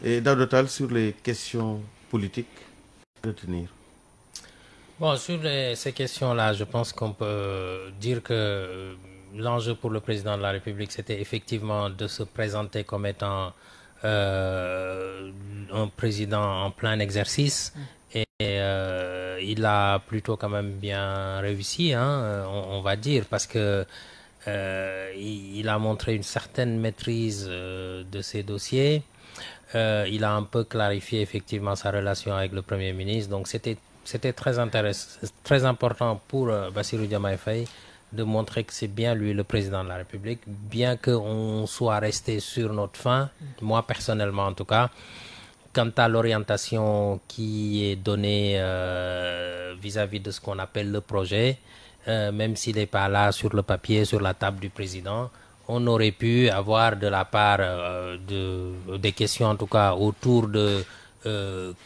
Et dans le total, sur les questions politiques, à retenir. Bon, sur ces questions-là, je pense qu'on peut dire que l'enjeu pour le président de la République, c'était effectivement de se présenter comme étant un président en plein exercice. Et il a plutôt quand même bien réussi, hein, on va dire, parce que il a montré une certaine maîtrise de ses dossiers. Il a un peu clarifié effectivement sa relation avec le Premier ministre. Donc c'était très intéressant, très important pour Bassirou Diomaye Faye de montrer que c'est bien lui le président de la République, bien qu'on soit resté sur notre faim, moi personnellement en tout cas, quant à l'orientation qui est donnée vis-à-vis de ce qu'on appelle le projet, même s'il n'est pas là sur le papier, sur la table du président, on aurait pu avoir de la part des questions en tout cas autour de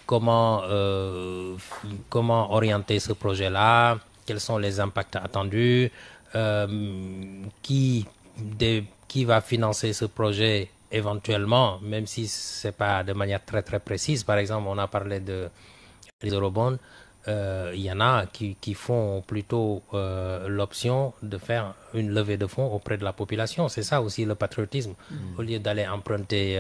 comment orienter ce projet-là, quels sont les impacts attendus, qui, qui va financer ce projet éventuellement, même si ce n'est pas de manière très très précise. Par exemple, on a parlé de les eurobonds. Il y en a qui font plutôt l'option de faire une levée de fonds auprès de la population. C'est ça aussi le patriotisme. Au lieu d'aller emprunter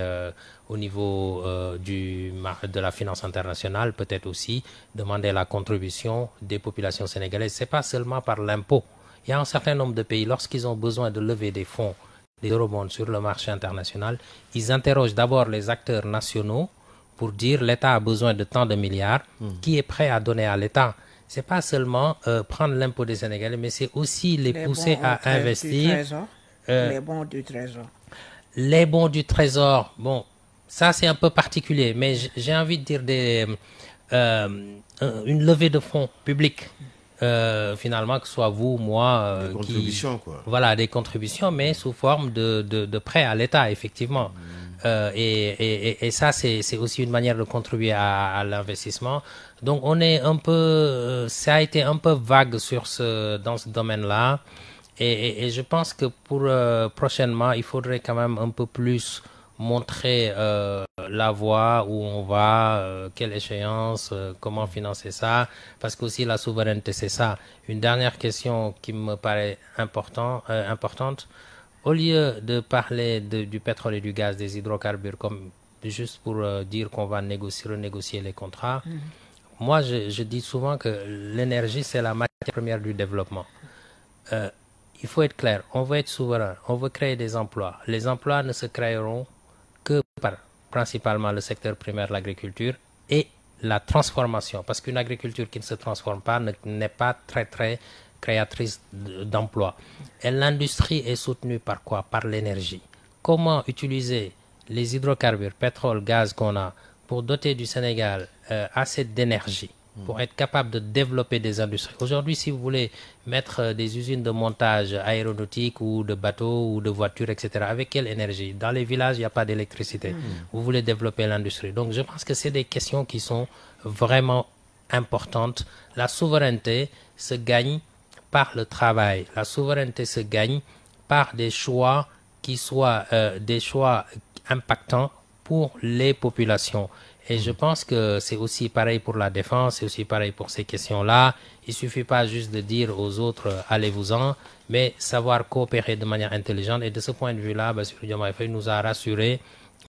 au niveau de la finance internationale, peut-être aussi demander la contribution des populations sénégalaises. Ce n'est pas seulement par l'impôt. Il y a un certain nombre de pays, lorsqu'ils ont besoin de lever des fonds, des eurobonds sur le marché international, ils interrogent d'abord les acteurs nationaux pour dire l'État a besoin de tant de milliards, qui est prêt à donner à l'État. Ce n'est pas seulement prendre l'impôt des Sénégalais, mais c'est aussi les pousser à investir. Les bons du Trésor. Les bons du Trésor, bon, ça c'est un peu particulier, mais j'ai envie de dire une levée de fonds publics. Finalement, que ce soit vous, moi, des contributions, quoi. Voilà, des contributions, mais sous forme de prêts à l'État, effectivement. Et ça, c'est aussi une manière de contribuer à l'investissement. Donc, on est un peu, ça a été un peu vague dans ce domaine-là. Et je pense que pour prochainement, il faudrait quand même un peu plus montrer la voie où on va, quelle échéance, comment financer ça, parce qu'aussi la souveraineté, c'est ça. Une dernière question qui me paraît importante, au lieu de parler du pétrole et du gaz, des hydrocarbures, comme juste pour dire qu'on va renégocier les contrats, moi je dis souvent que l'énergie, c'est la matière première du développement. Il faut être clair, on veut être souverain, on veut créer des emplois. Les emplois ne se créeront que par principalement le secteur primaire de l'agriculture et la transformation. Parce qu'une agriculture qui ne se transforme pas n'est pas très très créatrice d'emplois. Et l'industrie est soutenue par quoi? Par l'énergie. Comment utiliser les hydrocarbures, pétrole, gaz qu'on a pour doter du Sénégal assez d'énergie, pour être capable de développer des industries. Aujourd'hui, si vous voulez mettre des usines de montage aéronautique ou de bateaux ou de voitures, etc., avec quelle énergie? Dans les villages, il n'y a pas d'électricité. Vous voulez développer l'industrie. Donc, je pense que c'est des questions qui sont vraiment importantes. La souveraineté se gagne par le travail. La souveraineté se gagne par des choix qui soient des choix impactants pour les populations. Et je pense que c'est aussi pareil pour la défense, c'est aussi pareil pour ces questions-là. Il ne suffit pas juste de dire aux autres allez-vous-en, mais savoir coopérer de manière intelligente. Et de ce point de vue-là, Bassirou Diomaye Faye nous a rassurés